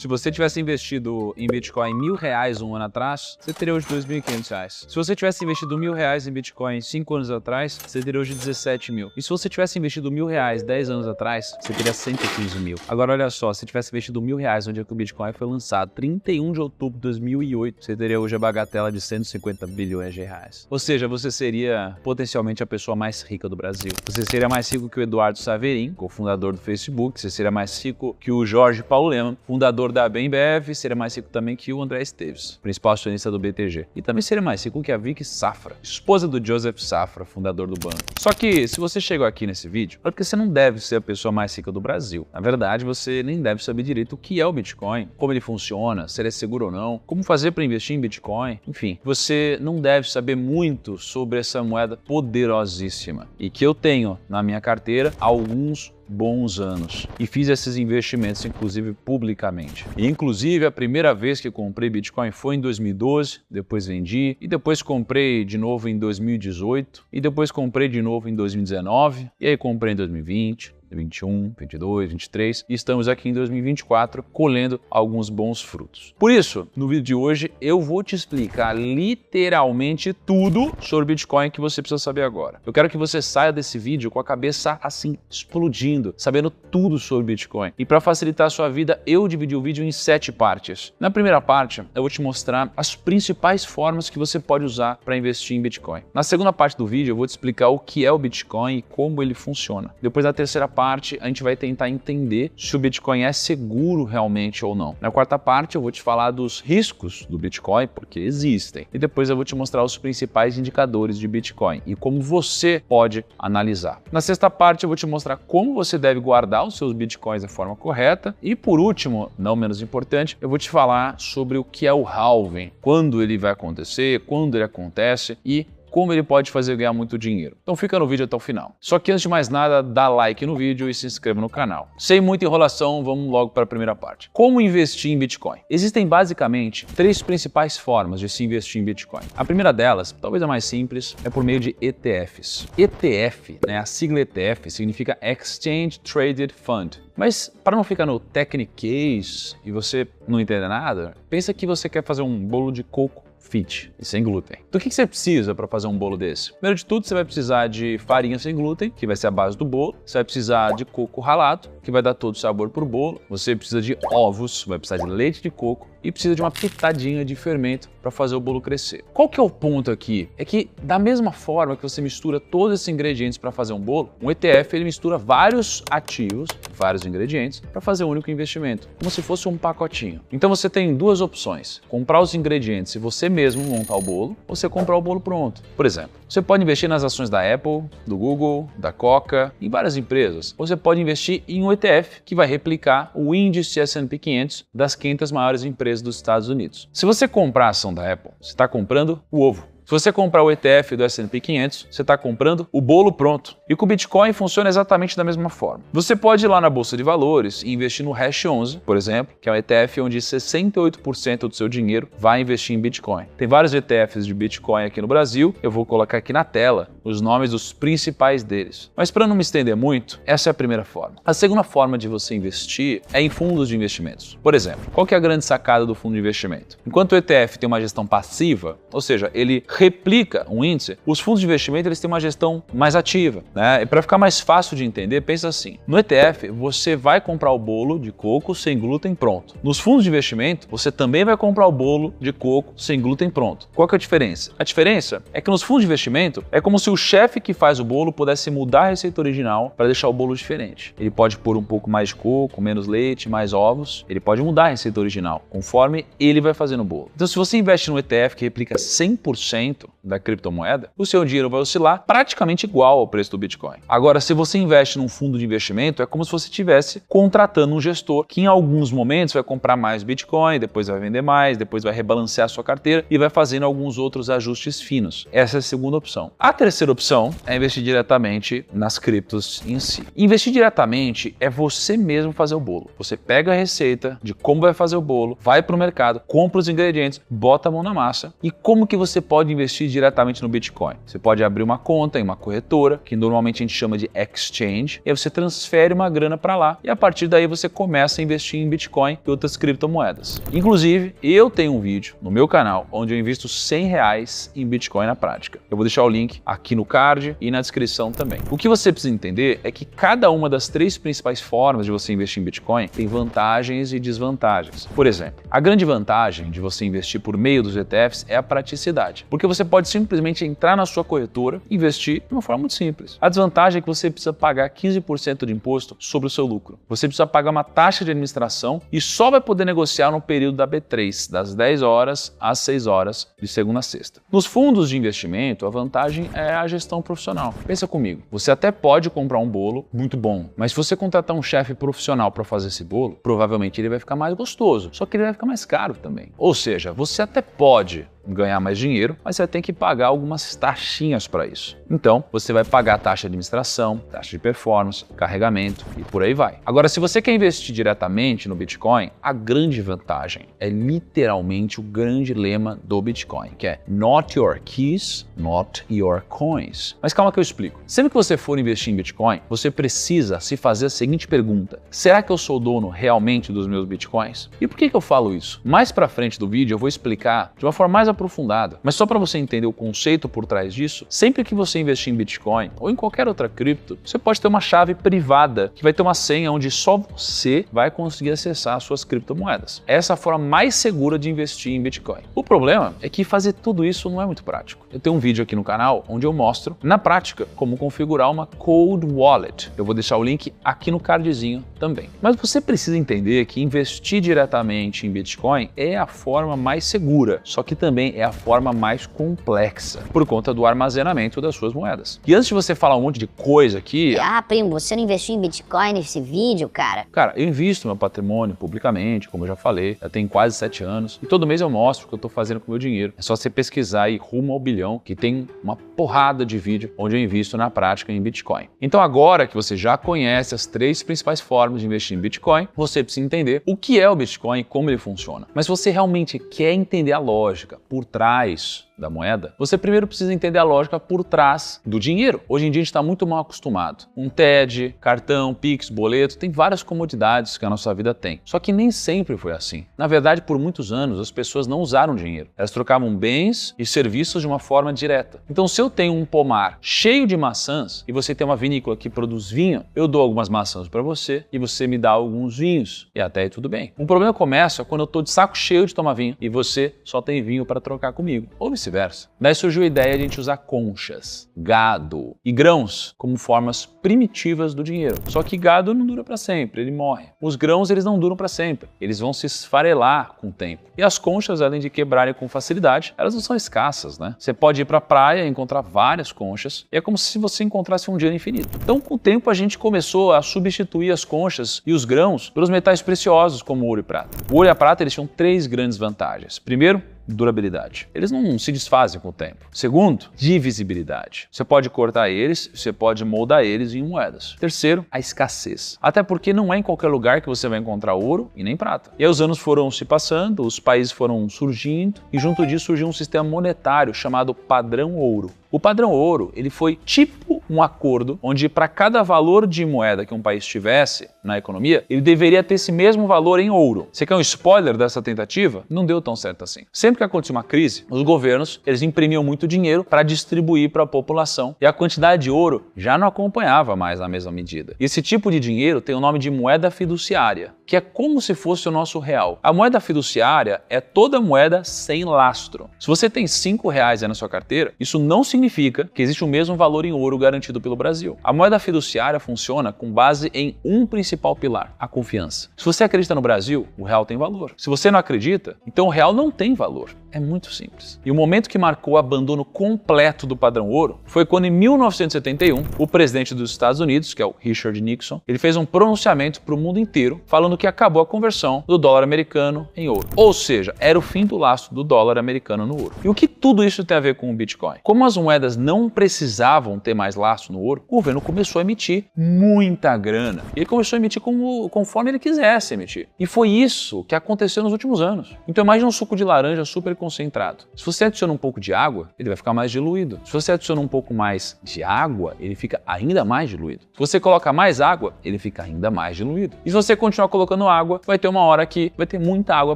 Se você tivesse investido em Bitcoin R$1.000 um ano atrás, você teria hoje R$2.500. Se você tivesse investido R$1.000 em Bitcoin 5 anos atrás, você teria hoje 17 mil. E se você tivesse investido R$1.000 10 anos atrás, você teria 115 mil. Agora olha só, se tivesse investido R$1.000 onde é que o Bitcoin foi lançado, 31 de outubro de 2008, você teria hoje a bagatela de 150 bilhões de reais. Ou seja, você seria potencialmente a pessoa mais rica do Brasil. Você seria mais rico que o Eduardo Saverin, cofundador do Facebook. Você seria mais rico que o Jorge Paulo Lemann, fundador da Bembev. Seria mais rico também que o André Esteves, principal acionista do BTG. E também seria mais rico que a Vicky Safra, esposa do Joseph Safra, fundador do banco. Só que se você chegou aqui nesse vídeo, é porque você não deve ser a pessoa mais rica do Brasil. Na verdade, você nem deve saber direito o que é o Bitcoin, como ele funciona, se ele é seguro ou não, como fazer para investir em Bitcoin. Enfim, você não deve saber muito sobre essa moeda poderosíssima e que eu tenho na minha carteira há alguns bons anos e fiz esses investimentos inclusive publicamente. E inclusive a primeira vez que comprei Bitcoin foi em 2012, depois vendi e depois comprei de novo em 2018 e depois comprei de novo em 2019 e aí comprei em 2020. 21, 22, 23 e estamos aqui em 2024 colhendo alguns bons frutos. Por isso, no vídeo de hoje eu vou te explicar literalmente tudo sobre Bitcoin que você precisa saber agora. Eu quero que você saia desse vídeo com a cabeça assim explodindo, sabendo tudo sobre Bitcoin. E para facilitar a sua vida, eu dividi o vídeo em 7 partes. Na primeira parte, eu vou te mostrar as principais formas que você pode usar para investir em Bitcoin. Na segunda parte do vídeo, eu vou te explicar o que é o Bitcoin e como ele funciona. Depois, na terceira parte, a gente vai tentar entender se o Bitcoin é seguro realmente ou não. Na quarta parte eu vou te falar dos riscos do Bitcoin, porque existem. E depois eu vou te mostrar os principais indicadores de Bitcoin e como você pode analisar. Na sexta parte eu vou te mostrar como você deve guardar os seus Bitcoins da forma correta. E por último, não menos importante, eu vou te falar sobre o que é o halving, quando ele vai acontecer, quando ele acontece e como ele pode fazer ganhar muito dinheiro. Então fica no vídeo até o final. Só que antes de mais nada, dá like no vídeo e se inscreva no canal. Sem muita enrolação, vamos logo para a primeira parte. Como investir em Bitcoin? Existem basicamente 3 principais formas de se investir em Bitcoin. A primeira delas, talvez a mais simples, é por meio de ETFs. ETF, a sigla ETF, significa Exchange Traded Fund. Mas para não ficar no techniquez e você não entender nada, pensa que você quer fazer um bolo de coco fit e sem glúten. Do que você precisa para fazer um bolo desse? Primeiro de tudo, você vai precisar de farinha sem glúten, que vai ser a base do bolo. Você vai precisar de coco ralado, que vai dar todo o sabor para o bolo. Você precisa de ovos, vai precisar de leite de coco e precisa de uma pitadinha de fermento para fazer o bolo crescer. Qual que é o ponto aqui? É que da mesma forma que você mistura todos esses ingredientes para fazer um bolo, um ETF ele mistura vários ativos, vários ingredientes, para fazer um único investimento, como se fosse um pacotinho. Então você tem 2 opções: comprar os ingredientes e você mesmo montar o bolo, ou você comprar o bolo pronto. Por exemplo, você pode investir nas ações da Apple, do Google, da Coca, em várias empresas. Ou você pode investir em um ETF que vai replicar o índice S&P 500 das 500 maiores empresas dos Estados Unidos. Se você comprar a ação da Apple, você está comprando o ovo. Se você comprar o ETF do S&P 500, você está comprando o bolo pronto. E com o Bitcoin funciona exatamente da mesma forma. Você pode ir lá na Bolsa de Valores e investir no Hash 11, por exemplo, que é um ETF onde 68% do seu dinheiro vai investir em Bitcoin. Tem vários ETFs de Bitcoin aqui no Brasil, eu vou colocar aqui na tela os nomes dos principais deles. Mas para não me estender muito, essa é a primeira forma. A segunda forma de você investir é em fundos de investimentos. Por exemplo, qual que é a grande sacada do fundo de investimento? Enquanto o ETF tem uma gestão passiva, ou seja, ele replica um índice, os fundos de investimento eles têm uma gestão mais ativa, E para ficar mais fácil de entender, pensa assim: no ETF você vai comprar o bolo de coco sem glúten pronto. Nos fundos de investimento você também vai comprar o bolo de coco sem glúten pronto. Qual que é a diferença? A diferença é que nos fundos de investimento é como se o chefe que faz o bolo pudesse mudar a receita original para deixar o bolo diferente. Ele pode pôr um pouco mais de coco, menos leite, mais ovos. Ele pode mudar a receita original conforme ele vai fazendo o bolo. Então se você investe no ETF que replica 100% da criptomoeda, o seu dinheiro vai oscilar praticamente igual ao preço do Bitcoin. Agora, se você investe num fundo de investimento, é como se você estivesse contratando um gestor que em alguns momentos vai comprar mais Bitcoin, depois vai vender mais, depois vai rebalancear a sua carteira e vai fazendo alguns outros ajustes finos. Essa é a segunda opção. A terceira opção é investir diretamente nas criptos em si. Investir diretamente é você mesmo fazer o bolo. Você pega a receita de como vai fazer o bolo, vai para o mercado, compra os ingredientes, bota a mão na massa. E como que você pode investir diretamente no Bitcoin. Você pode abrir uma conta em uma corretora, que normalmente a gente chama de exchange, e aí você transfere uma grana para lá e a partir daí você começa a investir em Bitcoin e outras criptomoedas. Inclusive, eu tenho um vídeo no meu canal onde eu invisto R$100 em Bitcoin na prática. Eu vou deixar o link aqui no card e na descrição também. O que você precisa entender é que cada uma das 3 principais formas de você investir em Bitcoin tem vantagens e desvantagens. Por exemplo, a grande vantagem de você investir por meio dos ETFs é a praticidade, porque você pode simplesmente entrar na sua corretora e investir de uma forma muito simples. A desvantagem é que você precisa pagar 15% de imposto sobre o seu lucro. Você precisa pagar uma taxa de administração e só vai poder negociar no período da B3, das 10 horas às 6 horas, de segunda a sexta. Nos fundos de investimento, a vantagem é a gestão profissional. Pensa comigo, você até pode comprar um bolo muito bom, mas se você contratar um chefe profissional para fazer esse bolo, provavelmente ele vai ficar mais gostoso, só que ele vai ficar mais caro também. Ou seja, você até pode ganhar mais dinheiro, mas você tem que pagar algumas taxinhas para isso. Então, você vai pagar taxa de administração, taxa de performance, carregamento e por aí vai. Agora, se você quer investir diretamente no Bitcoin, a grande vantagem é literalmente o grande lema do Bitcoin, que é Not your keys, not your coins. Mas calma que eu explico. Sempre que você for investir em Bitcoin, você precisa se fazer a seguinte pergunta: será que eu sou dono realmente dos meus Bitcoins? E por que eu falo isso? Mais para frente do vídeo eu vou explicar de uma forma mais aprofundada. Mas só para você entender o conceito por trás disso, sempre que você investir em Bitcoin ou em qualquer outra cripto, você pode ter uma chave privada que vai ter uma senha onde só você vai conseguir acessar as suas criptomoedas. Essa é a forma mais segura de investir em Bitcoin. O problema é que fazer tudo isso não é muito prático. Eu tenho um vídeo aqui no canal onde eu mostro, na prática, como configurar uma Cold Wallet. Eu vou deixar o link aqui no cardzinho também. Mas você precisa entender que investir diretamente em Bitcoin é a forma mais segura, só que também é a forma mais complexa, por conta do armazenamento das suas moedas. E antes de você falar um monte de coisa aqui... primo, você não investiu em Bitcoin nesse vídeo, cara? Cara, eu invisto meu patrimônio publicamente, como eu já falei, já tem quase 7 anos, e todo mês eu mostro o que eu tô fazendo com o meu dinheiro. É só você pesquisar aí rumo ao bilhão, que tem uma porrada de vídeo onde eu invisto na prática em Bitcoin. Então agora que você já conhece as 3 principais formas de investir em Bitcoin, você precisa entender o que é o Bitcoin e como ele funciona. Mas se você realmente quer entender a lógica por trás da moeda, você primeiro precisa entender a lógica por trás do dinheiro. Hoje em dia a gente está muito mal acostumado. Um TED, cartão, Pix, boleto, tem várias comodidades que a nossa vida tem. Só que nem sempre foi assim. Na verdade, por muitos anos, as pessoas não usaram dinheiro. Elas trocavam bens e serviços de uma forma direta. Então, se eu tenho um pomar cheio de maçãs e você tem uma vinícola que produz vinho, eu dou algumas maçãs para você e você me dá alguns vinhos. E até aí tudo bem. Um problema começa quando eu estou de saco cheio de tomar vinho e você só tem vinho para trocar comigo. Ou vice-versa. Daí surgiu a ideia de a gente usar conchas, gado e grãos como formas primitivas do dinheiro. Só que gado não dura para sempre, ele morre. Os grãos eles não duram para sempre, eles vão se esfarelar com o tempo. E as conchas, além de quebrarem com facilidade, elas não são escassas, né? Você pode ir para a praia e encontrar várias conchas, e é como se você encontrasse um dinheiro infinito. Então, com o tempo, a gente começou a substituir as conchas e os grãos pelos metais preciosos, como o ouro e prata. O ouro e a prata eles tinham 3 grandes vantagens. Primeiro, durabilidade. Eles não se desfazem com o tempo. Segundo, divisibilidade. Você pode cortar eles, você pode moldar eles em moedas. Terceiro, a escassez. Até porque não é em qualquer lugar que você vai encontrar ouro e nem prata. E aí os anos foram se passando, os países foram surgindo e junto disso surgiu um sistema monetário chamado padrão ouro. O padrão ouro, ele foi tipo um acordo onde para cada valor de moeda que um país tivesse na economia, ele deveria ter esse mesmo valor em ouro. Você quer um spoiler dessa tentativa? Não deu tão certo assim. Sempre que acontecia uma crise, os governos, eles imprimiam muito dinheiro para distribuir para a população e a quantidade de ouro já não acompanhava mais na mesma medida. E esse tipo de dinheiro tem o nome de moeda fiduciária, que é como se fosse o nosso real. A moeda fiduciária é toda moeda sem lastro. Se você tem R$5 aí na sua carteira, isso não significa que existe o mesmo valor em ouro garantido pelo Brasil. A moeda fiduciária funciona com base em um principal pilar, a confiança. Se você acredita no Brasil, o real tem valor. Se você não acredita, então o real não tem valor. É muito simples. E o momento que marcou o abandono completo do padrão ouro foi quando, em 1971, o presidente dos Estados Unidos, que é o Richard Nixon, ele fez um pronunciamento para o mundo inteiro falando que acabou a conversão do dólar americano em ouro. Ou seja, era o fim do lastro do dólar americano no ouro. E o que tudo isso tem a ver com o Bitcoin? Como as moedas não precisavam ter mais lastro no ouro, o governo começou a emitir muita grana. E ele começou a emitir conforme ele quisesse emitir. E foi isso que aconteceu nos últimos anos. Então imagina um suco de laranja super concentrado. Se você adiciona um pouco de água, ele vai ficar mais diluído. Se você adiciona um pouco mais de água, ele fica ainda mais diluído. Se você coloca mais água, ele fica ainda mais diluído. E se você continuar colocando água, vai ter uma hora que vai ter muita água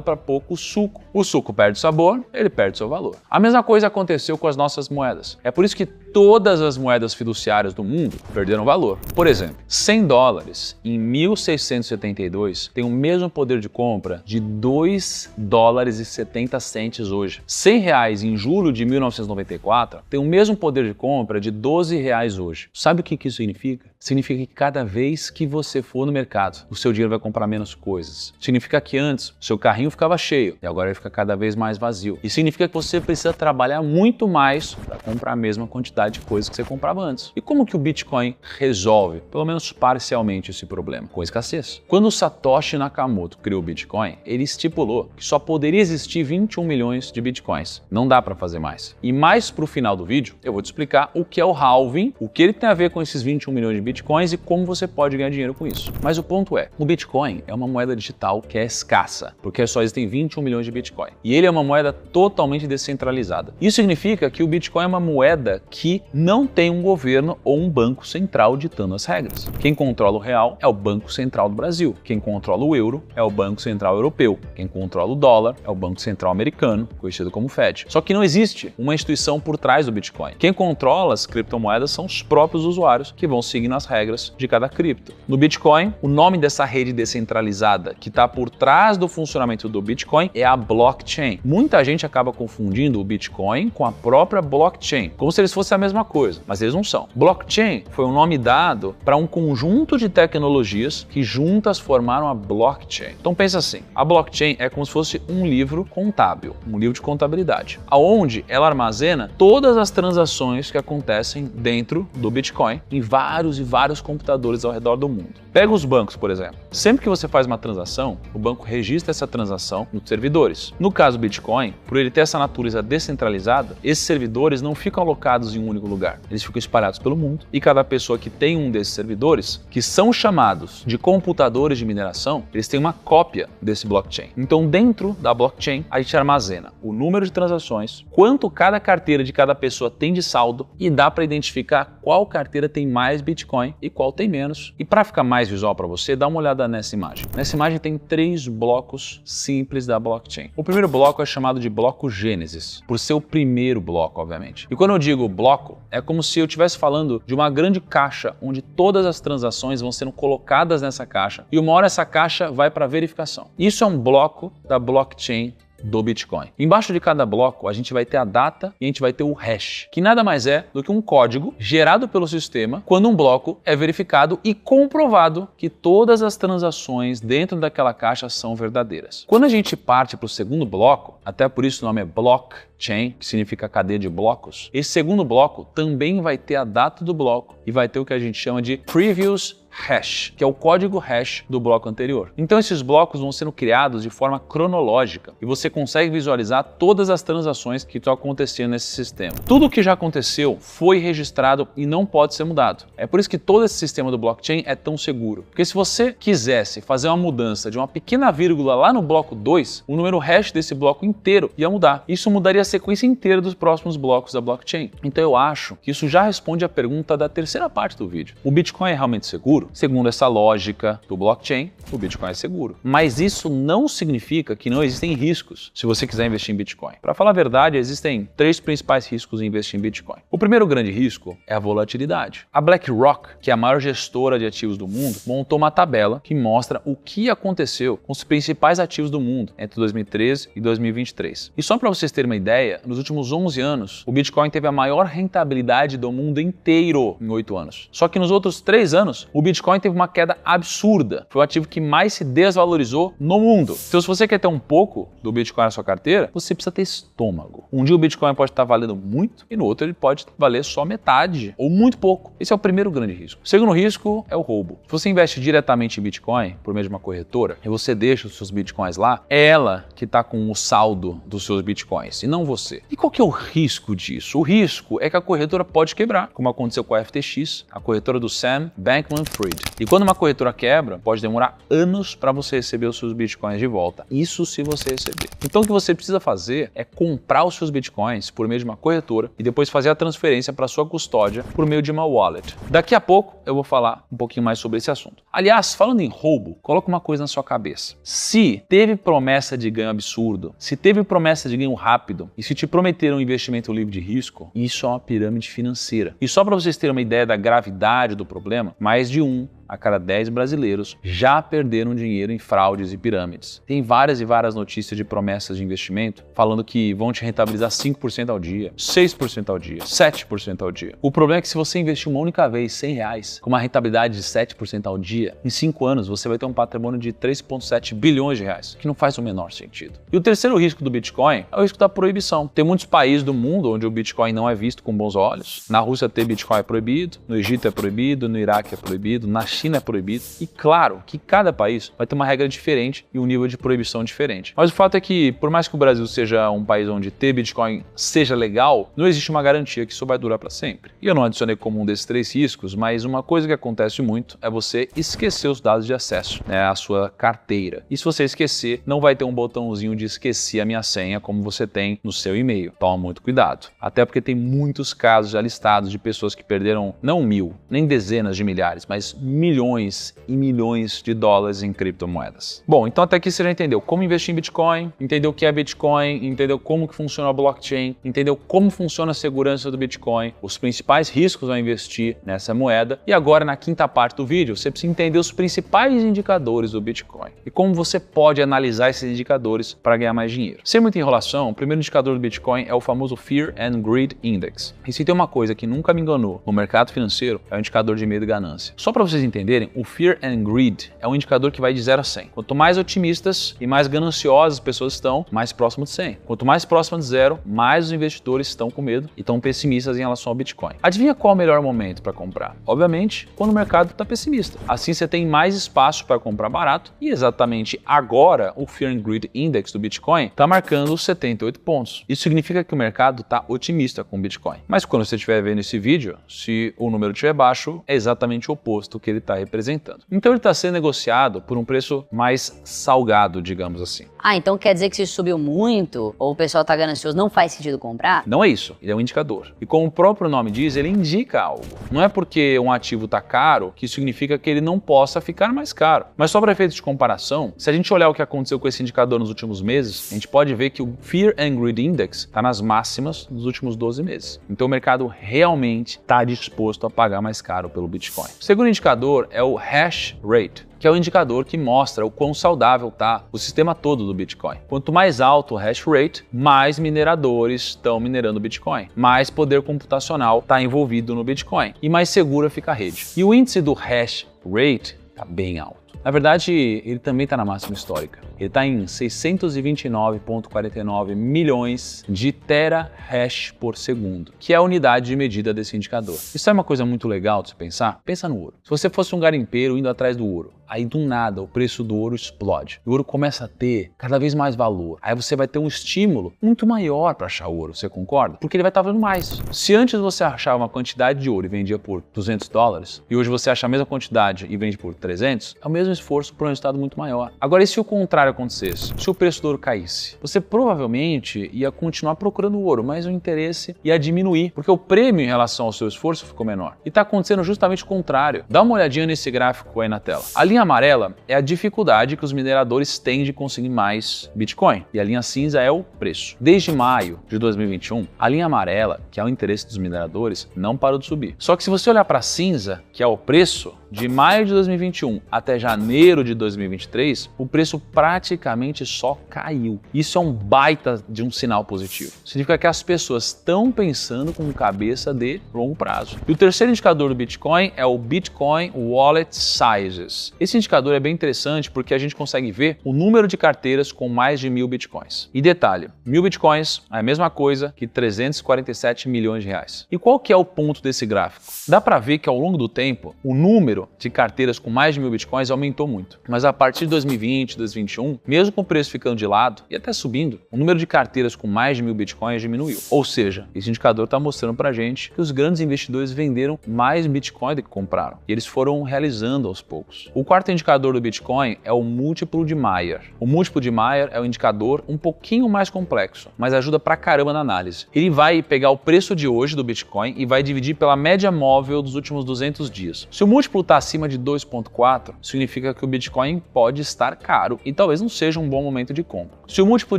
para pouco suco. O suco perde sabor, ele perde seu valor. A mesma coisa aconteceu com as nossas moedas. É por isso que todas as moedas fiduciárias do mundo perderam valor. Por exemplo, $100 em 1672 tem o mesmo poder de compra de $2,70 hoje. R$100 em julho de 1994 tem o mesmo poder de compra de R$12 hoje. Sabe o que isso significa? Significa que cada vez que você for no mercado, o seu dinheiro vai comprar menos coisas. Significa que antes o seu carrinho ficava cheio e agora ele fica cada vez mais vazio. E significa que você precisa trabalhar muito mais para comprar a mesma quantidade de coisas que você comprava antes. E como que o Bitcoin resolve, pelo menos parcialmente, esse problema? Com escassez. Quando o Satoshi Nakamoto criou o Bitcoin, ele estipulou que só poderia existir 21 milhões de Bitcoins. Não dá para fazer mais. E mais pro final do vídeo, eu vou te explicar o que é o halving, o que ele tem a ver com esses 21 milhões de Bitcoins e como você pode ganhar dinheiro com isso. Mas o ponto é, o Bitcoin é uma moeda digital que é escassa, porque só existem 21 milhões de Bitcoin. E ele é uma moeda totalmente descentralizada. Isso significa que o Bitcoin é uma moeda que não tem um governo ou um banco central ditando as regras. Quem controla o real é o Banco Central do Brasil. Quem controla o euro é o Banco Central Europeu. Quem controla o dólar é o Banco Central Americano, conhecido como Fed. Só que não existe uma instituição por trás do Bitcoin. Quem controla as criptomoedas são os próprios usuários que vão seguindo as regras de cada cripto. No Bitcoin, o nome dessa rede descentralizada que está por trás do funcionamento do Bitcoin é a blockchain. Muita gente acaba confundindo o Bitcoin com a própria blockchain, como se eles fossem a mesma coisa, mas eles não são. Blockchain foi um nome dado para um conjunto de tecnologias que juntas formaram a blockchain. Então pensa assim, a blockchain é como se fosse um livro contábil, um livro de contabilidade, aonde ela armazena todas as transações que acontecem dentro do Bitcoin em vários e vários computadores ao redor do mundo. Pega os bancos, por exemplo. Sempre que você faz uma transação, o banco registra essa transação nos servidores. No caso do Bitcoin, por ele ter essa natureza descentralizada, esses servidores não ficam alocados em um único lugar. Eles ficam espalhados pelo mundo e cada pessoa que tem um desses servidores, que são chamados de computadores de mineração, eles têm uma cópia desse blockchain. Então, dentro da blockchain, a gente armazena o número de transações, quanto cada carteira de cada pessoa tem de saldo e dá para identificar qual carteira tem mais Bitcoin e qual tem menos. E para ficar mais visual para você, dá uma olhada nessa imagem. Nessa imagem tem 3 blocos simples da blockchain. O primeiro bloco é chamado de bloco Gênesis, por ser o primeiro bloco, obviamente. E quando eu digo bloco, é como se eu estivesse falando de uma grande caixa onde todas as transações vão sendo colocadas nessa caixa e uma hora essa caixa vai para verificação. Isso é um bloco da blockchain do Bitcoin. Embaixo de cada bloco a gente vai ter a data e a gente vai ter o hash, que nada mais é do que um código gerado pelo sistema quando um bloco é verificado e comprovado que todas as transações dentro daquela caixa são verdadeiras. Quando a gente parte para o segundo bloco, até por isso o nome é blockchain, que significa cadeia de blocos, esse segundo bloco também vai ter a data do bloco e vai ter o que a gente chama de previous hash, que é o código hash do bloco anterior. Então esses blocos vão sendo criados de forma cronológica e você consegue visualizar todas as transações que estão acontecendo nesse sistema. Tudo o que já aconteceu foi registrado e não pode ser mudado. É por isso que todo esse sistema do blockchain é tão seguro. Porque se você quisesse fazer uma mudança de uma pequena vírgula lá no bloco 2, o número hash desse bloco inteiro ia mudar. Isso mudaria a sequência inteira dos próximos blocos da blockchain. Então eu acho que isso já responde à pergunta da terceira parte do vídeo. O Bitcoin é realmente seguro? Segundo essa lógica do blockchain, o Bitcoin é seguro. Mas isso não significa que não existem riscos se você quiser investir em Bitcoin. Para falar a verdade, existem 3 principais riscos em investir em Bitcoin. O primeiro grande risco é a volatilidade. A BlackRock, que é a maior gestora de ativos do mundo, montou uma tabela que mostra o que aconteceu com os principais ativos do mundo entre 2013 e 2023. E só para vocês terem uma ideia, nos últimos 11 anos, o Bitcoin teve a maior rentabilidade do mundo inteiro em 8 anos. Só que nos outros 3 anos, o Bitcoin teve uma queda absurda. Foi o ativo que mais se desvalorizou no mundo. Então, se você quer ter um pouco do Bitcoin na sua carteira, você precisa ter estômago. Um dia o Bitcoin pode estar valendo muito e no outro ele pode valer só metade ou muito pouco. Esse é o primeiro grande risco. O segundo risco é o roubo. Se você investe diretamente em Bitcoin por meio de uma corretora e você deixa os seus Bitcoins lá, é ela que está com o saldo dos seus Bitcoins e não você. E qual que é o risco disso? O risco é que a corretora pode quebrar, como aconteceu com a FTX, a corretora do Sam Bankman-Fried. E quando uma corretora quebra, pode demorar anos para você receber os seus bitcoins de volta. Isso se você receber. Então o que você precisa fazer é comprar os seus bitcoins por meio de uma corretora e depois fazer a transferência para sua custódia por meio de uma wallet. Daqui a pouco eu vou falar um pouquinho mais sobre esse assunto. Aliás, falando em roubo, coloca uma coisa na sua cabeça. Se teve promessa de ganho absurdo, se teve promessa de ganho rápido e se te prometeram um investimento livre de risco, isso é uma pirâmide financeira. E só para vocês terem uma ideia da gravidade do problema, mais de 1 a cada 10 brasileiros já perderam dinheiro em fraudes e pirâmides. Tem várias e várias notícias de promessas de investimento falando que vão te rentabilizar 5% ao dia, 6% ao dia, 7% ao dia. O problema é que se você investir uma única vez R$100 com uma rentabilidade de 7% ao dia, em 5 anos você vai ter um patrimônio de 3,7 bilhões de reais, que não faz o menor sentido. E o terceiro risco do Bitcoin é o risco da proibição. Tem muitos países do mundo onde o Bitcoin não é visto com bons olhos. Na Rússia ter Bitcoin é proibido, no Egito é proibido, no Iraque é proibido, na China é proibido. E claro que cada país vai ter uma regra diferente e um nível de proibição diferente. Mas o fato é que, por mais que o Brasil seja um país onde ter Bitcoin seja legal, não existe uma garantia que isso vai durar para sempre. E eu não adicionei como um desses 3 riscos, mas uma coisa que acontece muito é você esquecer os dados de acesso, a sua carteira. E se você esquecer, não vai ter um botãozinho de esqueci a minha senha como você tem no seu e-mail. Toma muito cuidado. Até porque tem muitos casos já listados de pessoas que perderam não 1.000, nem dezenas de milhares, mas milhões e milhões de dólares em criptomoedas. Bom, então até aqui você já entendeu como investir em Bitcoin, entendeu o que é Bitcoin, entendeu como que funciona a blockchain, entendeu como funciona a segurança do Bitcoin, os principais riscos ao investir nessa moeda. E agora, na quinta parte do vídeo, você precisa entender os principais indicadores do Bitcoin e como você pode analisar esses indicadores para ganhar mais dinheiro. Sem muita enrolação, o primeiro indicador do Bitcoin é o famoso Fear and Greed Index. E se tem uma coisa que nunca me enganou no mercado financeiro, é o indicador de medo e ganância. Só para vocês entenderem, o Fear and Greed é um indicador que vai de 0 a 100. Quanto mais otimistas e mais gananciosas as pessoas estão, mais próximo de 100. Quanto mais próximo de 0, mais os investidores estão com medo e estão pessimistas em relação ao Bitcoin. Adivinha qual é o melhor momento para comprar? Obviamente, quando o mercado está pessimista. Assim você tem mais espaço para comprar barato e exatamente agora o Fear and Greed Index do Bitcoin está marcando os 78 pontos. Isso significa que o mercado está otimista com o Bitcoin. Mas quando você estiver vendo esse vídeo, se o número estiver baixo, é exatamente o oposto que ele está representando. Então ele está sendo negociado por um preço mais salgado, digamos assim. Ah, então quer dizer que se subiu muito ou o pessoal está ganancioso, não faz sentido comprar? Não é isso, ele é um indicador. E como o próprio nome diz, ele indica algo. Não é porque um ativo está caro que isso significa que ele não possa ficar mais caro. Mas só para efeitos de comparação, se a gente olhar o que aconteceu com esse indicador nos últimos meses, a gente pode ver que o Fear and Greed Index está nas máximas dos últimos 12 meses. Então o mercado realmente está disposto a pagar mais caro pelo Bitcoin. O segundo indicador é o hash rate, que é o indicador que mostra o quão saudável está o sistema todo do Bitcoin. Quanto mais alto o hash rate, mais mineradores estão minerando o Bitcoin, mais poder computacional está envolvido no Bitcoin e mais segura fica a rede. E o índice do hash rate está bem alto. Na verdade, ele também está na máxima histórica. Ele está em 629,49 milhões de terahash por segundo, que é a unidade de medida desse indicador. Isso é uma coisa muito legal de se pensar? Pensa no ouro. Se você fosse um garimpeiro indo atrás do ouro, aí do nada o preço do ouro explode. O ouro começa a ter cada vez mais valor. Aí você vai ter um estímulo muito maior para achar ouro, você concorda? Porque ele vai estar valendo mais. Se antes você achava uma quantidade de ouro e vendia por $200, e hoje você acha a mesma quantidade e vende por 300, é o mesmo esforço para um resultado muito maior. Agora, e se o contrário acontecesse? Se o preço do ouro caísse? Você provavelmente ia continuar procurando ouro, mas o interesse ia diminuir, porque o prêmio em relação ao seu esforço ficou menor. E está acontecendo justamente o contrário. Dá uma olhadinha nesse gráfico aí na tela. A linha amarela é a dificuldade que os mineradores têm de conseguir mais Bitcoin, e a linha cinza é o preço. Desde maio de 2021, a linha amarela, que é o interesse dos mineradores, não parou de subir. Só que se você olhar para a cinza, que é o preço, de maio de 2021 até janeiro de 2023, o preço praticamente só caiu. Isso é um baita de um sinal positivo. Significa que as pessoas estão pensando com cabeça de longo prazo. E o terceiro indicador do Bitcoin é o Bitcoin Wallet Sizes. Esse indicador é bem interessante porque a gente consegue ver o número de carteiras com mais de 1.000 Bitcoins. E detalhe, 1.000 Bitcoins é a mesma coisa que 347 milhões de reais. E qual que é o ponto desse gráfico? Dá para ver que ao longo do tempo, o número número de carteiras com mais de 1.000 bitcoins aumentou muito. Mas a partir de 2020, 2021, mesmo com o preço ficando de lado e até subindo, o número de carteiras com mais de 1.000 bitcoins diminuiu. Ou seja, esse indicador está mostrando pra gente que os grandes investidores venderam mais bitcoin do que compraram. E eles foram realizando aos poucos. O quarto indicador do Bitcoin é o múltiplo de Mayer. O múltiplo de Mayer é um indicador um pouquinho mais complexo, mas ajuda pra caramba na análise. Ele vai pegar o preço de hoje do Bitcoin e vai dividir pela média móvel dos últimos 200 dias. Se o múltiplo está acima de 2,4, significa que o Bitcoin pode estar caro e talvez não seja um bom momento de compra. Se o múltiplo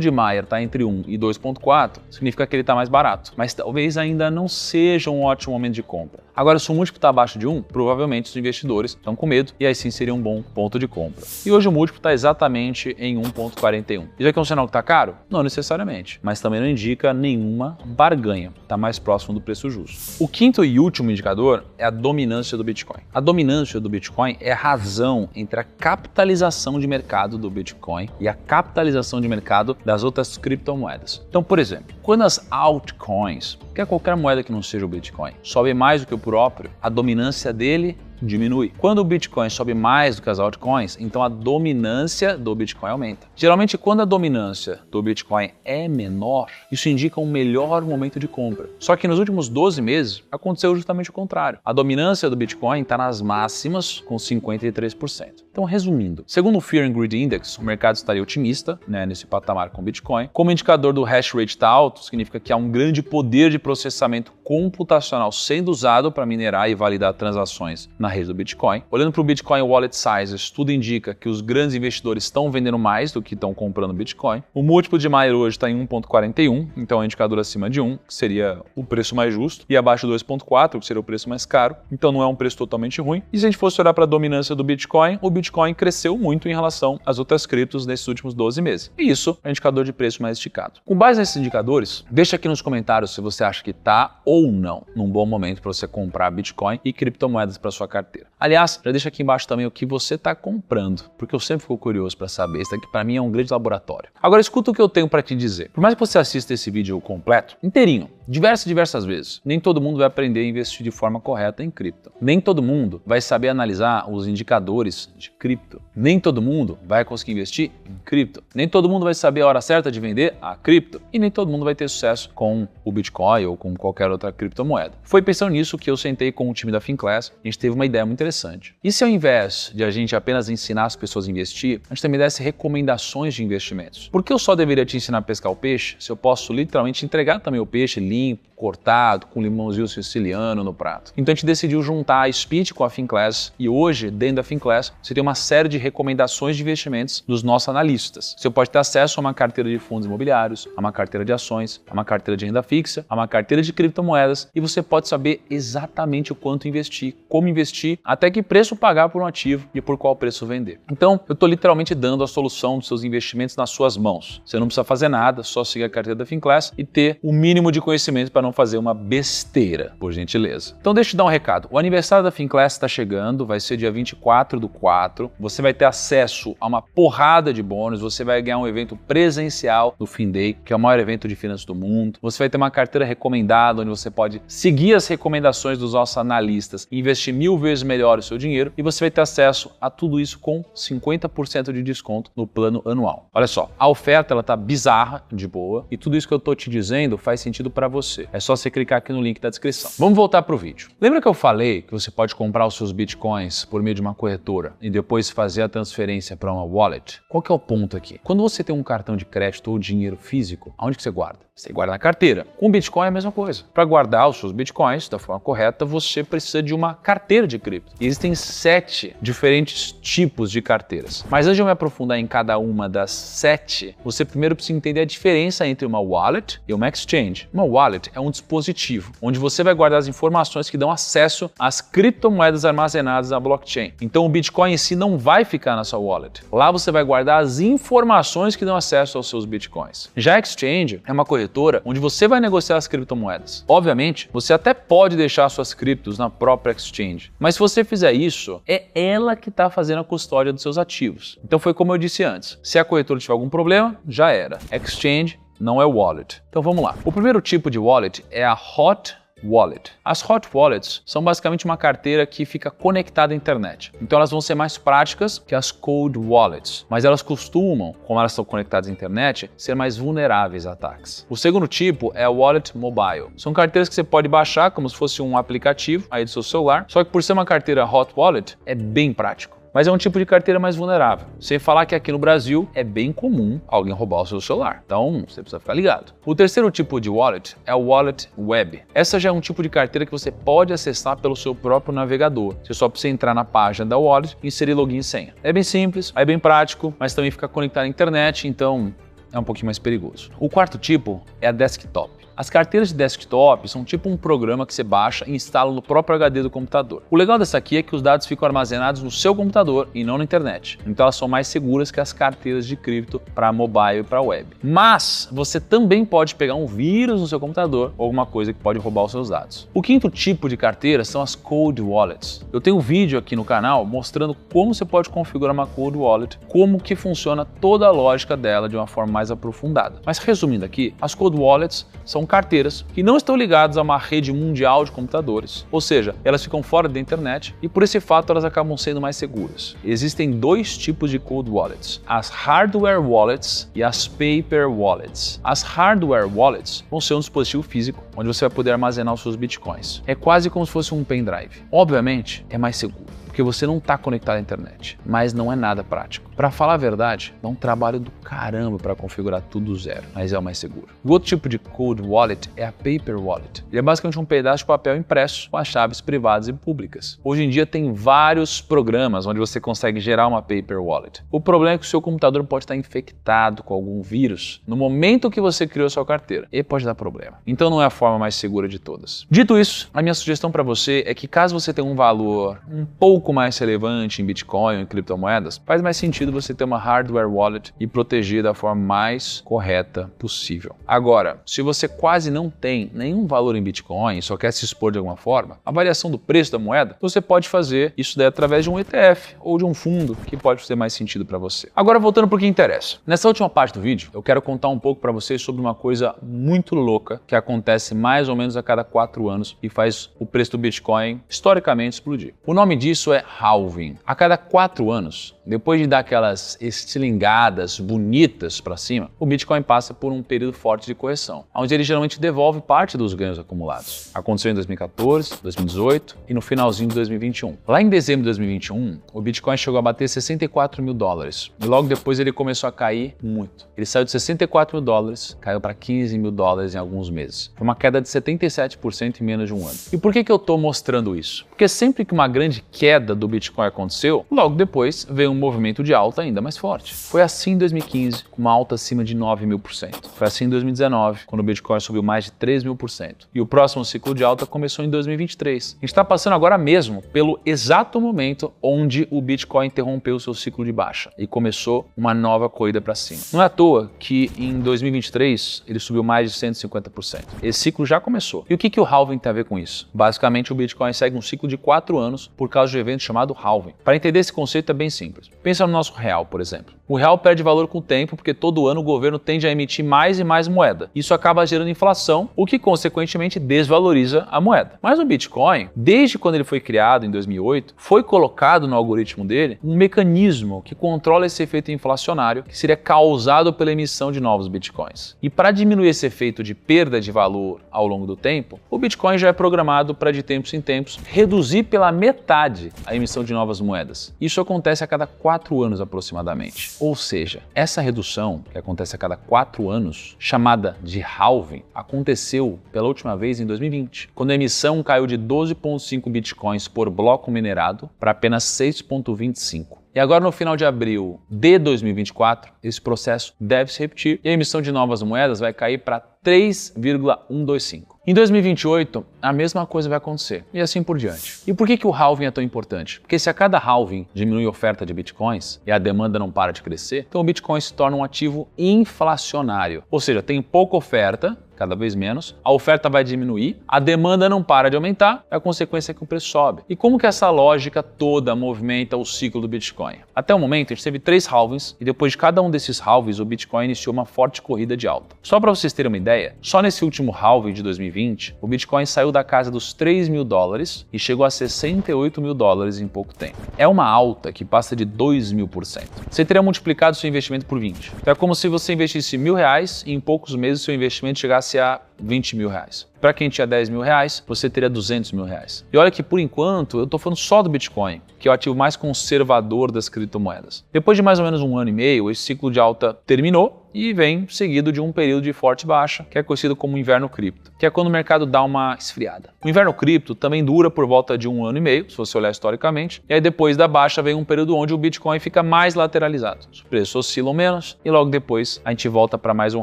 de Mayer está entre 1 e 2,4, significa que ele está mais barato, mas talvez ainda não seja um ótimo momento de compra. Agora, se o múltiplo está abaixo de 1, provavelmente os investidores estão com medo e aí sim seria um bom ponto de compra. E hoje o múltiplo está exatamente em 1,41. E já que é um sinal que está caro? Não necessariamente, mas também não indica nenhuma barganha. Está mais próximo do preço justo. O quinto e último indicador é a dominância do Bitcoin. A dominância do Bitcoin é a razão entre a capitalização de mercado do Bitcoin e a capitalização de mercado das outras criptomoedas. Então, por exemplo, quando as altcoins, que é qualquer moeda que não seja o Bitcoin, sobe mais do que o próprio, a dominância dele diminui. Quando o Bitcoin sobe mais do que as altcoins, então a dominância do Bitcoin aumenta. Geralmente, quando a dominância do Bitcoin é menor, isso indica um melhor momento de compra. Só que nos últimos 12 meses, aconteceu justamente o contrário. A dominância do Bitcoin está nas máximas, com 53%. Então, resumindo, segundo o Fear and Greed Index, o mercado estaria otimista, nesse patamar com o Bitcoin. Como o indicador do hash rate está alto, significa que há um grande poder de processamento computacional sendo usado para minerar e validar transações na rede do Bitcoin. Olhando para o Bitcoin Wallet Sizes, tudo indica que os grandes investidores estão vendendo mais do que estão comprando Bitcoin. O múltiplo de Mayer hoje está em 1,41, então é um indicador acima de 1, que seria o preço mais justo, e abaixo de 2,4, que seria o preço mais caro, então não é um preço totalmente ruim. E se a gente fosse olhar para a dominância do Bitcoin, o Bitcoin cresceu muito em relação às outras criptos nesses últimos 12 meses. E isso é um indicador de preço mais esticado. Com base nesses indicadores, deixa aqui nos comentários se você acha que está ou não num bom momento para você comprar Bitcoin e criptomoedas para sua carteira. Aliás, já deixa aqui embaixo também o que você está comprando, porque eu sempre fico curioso para saber. Isso aqui para mim é um grande laboratório. Agora escuta o que eu tenho para te dizer. Por mais que você assista esse vídeo completo, inteirinho, diversas vezes, nem todo mundo vai aprender a investir de forma correta em cripto. Nem todo mundo vai saber analisar os indicadores de cripto. Nem todo mundo vai conseguir investir em cripto. Nem todo mundo vai saber a hora certa de vender a cripto. E nem todo mundo vai ter sucesso com o Bitcoin ou com qualquer outra criptomoeda. Foi pensando nisso que eu sentei com o time da Finclass. A gente teve uma ideia muito interessante. E se ao invés de a gente apenas ensinar as pessoas a investir, a gente também desse recomendações de investimentos? Por que eu só deveria te ensinar a pescar o peixe se eu posso literalmente entregar também o peixe limpo, cortado, com limãozinho siciliano no prato? Então a gente decidiu juntar a Speed com a Finclass e hoje, dentro da Finclass, você tem uma série de recomendações de investimentos dos nossos analistas. Você pode ter acesso a uma carteira de fundos imobiliários, a uma carteira de ações, a uma carteira de renda fixa, a uma carteira de criptomoedas e você pode saber exatamente o quanto investir, como investir, até que preço pagar por um ativo e por qual preço vender. Então, eu estou literalmente dando a solução dos seus investimentos nas suas mãos. Você não precisa fazer nada, só seguir a carteira da Finclass e ter o mínimo de conhecimento para não fazer uma besteira, por gentileza. Então, deixa eu te dar um recado. O aniversário da Finclass está chegando, vai ser dia 24/4. Você vai ter acesso a uma porrada de bônus, você vai ganhar um evento presencial do FinDay, que é o maior evento de finanças do mundo. Você vai ter uma carteira recomendada, onde você pode seguir as recomendações dos nossos analistas e investir 1000 vezes melhor o seu dinheiro. E você vai ter acesso a tudo isso com 50% de desconto no plano anual. Olha só, a oferta ela tá bizarra de boa e tudo isso que eu tô te dizendo faz sentido para você. É só você clicar aqui no link da descrição. Vamos voltar pro vídeo. Lembra que eu falei que você pode comprar os seus bitcoins por meio de uma corretora e depois fazer a transferência para uma wallet? Qual que é o ponto aqui? Quando você tem um cartão de crédito ou dinheiro físico, aonde que você guarda? Você guarda na carteira. Com Bitcoin é a mesma coisa. Para guardar os seus bitcoins da forma correta, você precisa de uma carteira de cripto. E existem 7 diferentes tipos de carteiras. Mas antes de eu me aprofundar em cada uma das 7, você primeiro precisa entender a diferença entre uma wallet e uma exchange. Uma wallet é um dispositivo onde você vai guardar as informações que dão acesso às criptomoedas armazenadas na blockchain. Então o Bitcoin em si não vai ficar na sua wallet. Lá você vai guardar as informações que dão acesso aos seus bitcoins. Já a exchange é uma corretora onde você vai negociar as criptomoedas. Obviamente, você até pode deixar suas criptos na própria exchange, mas se você fizer isso, é ela que está fazendo a custódia dos seus ativos. Então foi como eu disse antes, se a corretora tiver algum problema, já era. Exchange não é wallet. Então vamos lá. O primeiro tipo de wallet é a Hot Wallet. As Hot Wallets são basicamente uma carteira que fica conectada à internet. Então elas vão ser mais práticas que as Cold Wallets, mas elas costumam, como elas estão conectadas à internet, ser mais vulneráveis a ataques. O segundo tipo é a Wallet Mobile. São carteiras que você pode baixar como se fosse um aplicativo aí do seu celular, só que por ser uma carteira Hot Wallet, é bem prático. Mas é um tipo de carteira mais vulnerável. Sem falar que aqui no Brasil é bem comum alguém roubar o seu celular. Então, você precisa ficar ligado. O terceiro tipo de wallet é o wallet web. Essa já é um tipo de carteira que você pode acessar pelo seu próprio navegador. Você só precisa entrar na página da wallet e inserir login e senha. É bem simples, é bem prático, mas também fica conectado à internet, então é um pouquinho mais perigoso. O quarto tipo é a desktop. As carteiras de desktop são tipo um programa que você baixa e instala no próprio HD do computador. O legal dessa aqui é que os dados ficam armazenados no seu computador e não na internet. Então elas são mais seguras que as carteiras de cripto para mobile e para web. Mas você também pode pegar um vírus no seu computador ou alguma coisa que pode roubar os seus dados. O quinto tipo de carteira são as cold wallets. Eu tenho um vídeo aqui no canal mostrando como você pode configurar uma cold wallet, como que funciona toda a lógica dela de uma forma mais aprofundada. Mas resumindo aqui, as cold wallets são carteiras que não estão ligadas a uma rede mundial de computadores, ou seja, elas ficam fora da internet e por esse fato elas acabam sendo mais seguras. Existem dois tipos de cold wallets, as hardware wallets e as paper wallets. As hardware wallets vão ser um dispositivo físico onde você vai poder armazenar os seus bitcoins. É quase como se fosse um pendrive. Obviamente, é mais seguro, porque você não está conectado à internet, mas não é nada prático. Para falar a verdade, dá um trabalho do caramba para configurar tudo do zero, mas é o mais seguro. O outro tipo de cold wallet é a paper wallet. Ele é basicamente um pedaço de papel impresso com as chaves privadas e públicas. Hoje em dia tem vários programas onde você consegue gerar uma paper wallet. O problema é que o seu computador pode estar infectado com algum vírus no momento que você criou a sua carteira e pode dar problema. Então não é a forma mais segura de todas. Dito isso, a minha sugestão para você é que caso você tenha um valor um pouco mais relevante em Bitcoin ou em criptomoedas, faz mais sentido você ter uma hardware wallet e proteger da forma mais correta possível. Agora, se você quase não tem nenhum valor em Bitcoin e só quer se expor de alguma forma, a variação do preço da moeda, você pode fazer isso daí através de um ETF ou de um fundo que pode fazer mais sentido para você. Agora voltando para o que interessa. Nessa última parte do vídeo, eu quero contar um pouco para vocês sobre uma coisa muito louca que acontece mais ou menos a cada 4 anos e faz o preço do Bitcoin historicamente explodir. O nome disso é halving. A cada 4 anos, depois de dar aquelas estilingadas bonitas para cima, o Bitcoin passa por um período forte de correção, onde ele geralmente devolve parte dos ganhos acumulados. Aconteceu em 2014, 2018 e no finalzinho de 2021. Lá em dezembro de 2021, o Bitcoin chegou a bater 64 mil dólares e logo depois ele começou a cair muito. Ele saiu de 64 mil dólares, caiu para 15 mil dólares em alguns meses. Foi uma queda de 77% em menos de um ano. E por que eu estou mostrando isso? Porque sempre que uma grande queda do Bitcoin aconteceu, logo depois veio um movimento de alta ainda mais forte. Foi assim em 2015, com uma alta acima de 9.000%. Foi assim em 2019, quando o Bitcoin subiu mais de 3.000%. E o próximo ciclo de alta começou em 2023. A gente está passando agora mesmo pelo exato momento onde o Bitcoin interrompeu o seu ciclo de baixa e começou uma nova corrida para cima. Não é à toa que em 2023 ele subiu mais de 150%. Esse ciclo já começou. E o que o halving tem a ver com isso? Basicamente o Bitcoin segue um ciclo de 4 anos por causa de um evento chamado halving. Para entender esse conceito é bem simples. Pensa no nosso real, por exemplo. O real perde valor com o tempo porque todo ano o governo tende a emitir mais e mais moeda. Isso acaba gerando inflação, o que consequentemente desvaloriza a moeda. Mas o Bitcoin, desde quando ele foi criado em 2008, foi colocado no algoritmo dele um mecanismo que controla esse efeito inflacionário que seria causado pela emissão de novos Bitcoins. E para diminuir esse efeito de perda de valor ao longo do tempo, o Bitcoin já é programado para de tempos em tempos reduzir pela metade a emissão de novas moedas. Isso acontece a cada 4 anos aproximadamente. Ou seja, essa redução, que acontece a cada 4 anos, chamada de halving, aconteceu pela última vez em 2020, quando a emissão caiu de 12,5 bitcoins por bloco minerado para apenas 6,25. E agora no final de abril de 2024, esse processo deve se repetir e a emissão de novas moedas vai cair para 3,125. Em 2028, a mesma coisa vai acontecer e assim por diante. E por que o halving é tão importante? Porque se a cada halving diminui a oferta de bitcoins e a demanda não para de crescer, então o Bitcoin se torna um ativo inflacionário. Ou seja, tem pouca oferta, cada vez menos, a oferta vai diminuir, a demanda não para de aumentar, a consequência é que o preço sobe. E como que essa lógica toda movimenta o ciclo do Bitcoin? Até o momento, a gente teve 3 halvings e depois de cada um desses halvings, o Bitcoin iniciou uma forte corrida de alta. Só para vocês terem uma ideia, ideia, só nesse último halving de 2020, o Bitcoin saiu da casa dos $3.000 e chegou a $68.000 em pouco tempo. É uma alta que passa de 2.000%. Você teria multiplicado seu investimento por 20. Então é como se você investisse R$1.000 e em poucos meses seu investimento chegasse a R$20.000. Para quem tinha R$10.000, você teria R$200.000. E olha que, por enquanto, eu estou falando só do Bitcoin, que é o ativo mais conservador das criptomoedas. Depois de mais ou menos 1 ano e meio, esse ciclo de alta terminou e vem seguido de um período de forte baixa, que é conhecido como inverno cripto, que é quando o mercado dá uma esfriada. O inverno cripto também dura por volta de 1 ano e meio, se você olhar historicamente, e aí depois da baixa vem um período onde o Bitcoin fica mais lateralizado. Os preços oscilam menos e logo depois a gente volta para mais um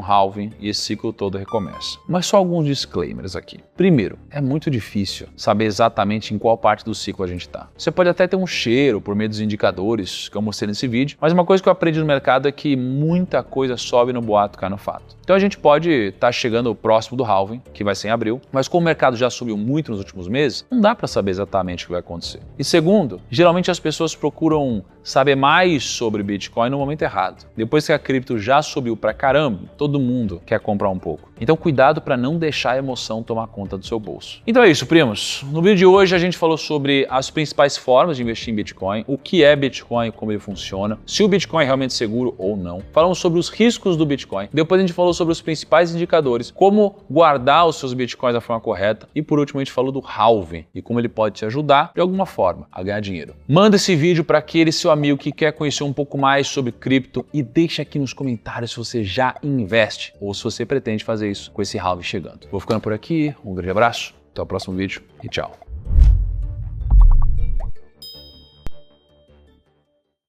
halving e esse ciclo todo recomeça. Mas só alguns disclaimers aqui. Primeiro, é muito difícil saber exatamente em qual parte do ciclo a gente está. Você pode até ter um cheiro por meio dos indicadores que eu mostrei nesse vídeo, mas uma coisa que eu aprendi no mercado é que muita coisa sobe no boato, cai no fato. Então a gente pode estar chegando próximo do halving, que vai ser em abril, mas como o mercado já subiu muito nos últimos meses, não dá para saber exatamente o que vai acontecer. E segundo, geralmente as pessoas procuram saber mais sobre Bitcoin no momento errado. Depois que a cripto já subiu pra caramba, todo mundo quer comprar um pouco. Então cuidado para não deixar a emoção tomar conta do seu bolso. Então é isso, primos. No vídeo de hoje a gente falou sobre as principais formas de investir em Bitcoin, o que é Bitcoin, como ele funciona, se o Bitcoin é realmente seguro ou não. Falamos sobre os riscos do Bitcoin. Depois a gente falou sobre os principais indicadores, como guardar os seus Bitcoins da forma correta. E por último a gente falou do halving e como ele pode te ajudar de alguma forma a ganhar dinheiro. Manda esse vídeo para aquele seu amigo que quer conhecer um pouco mais sobre cripto e deixa aqui nos comentários se você já investe ou se você pretende fazer isso com esse halving chegando. Vou ficando por aqui, um grande abraço, até o próximo vídeo e tchau.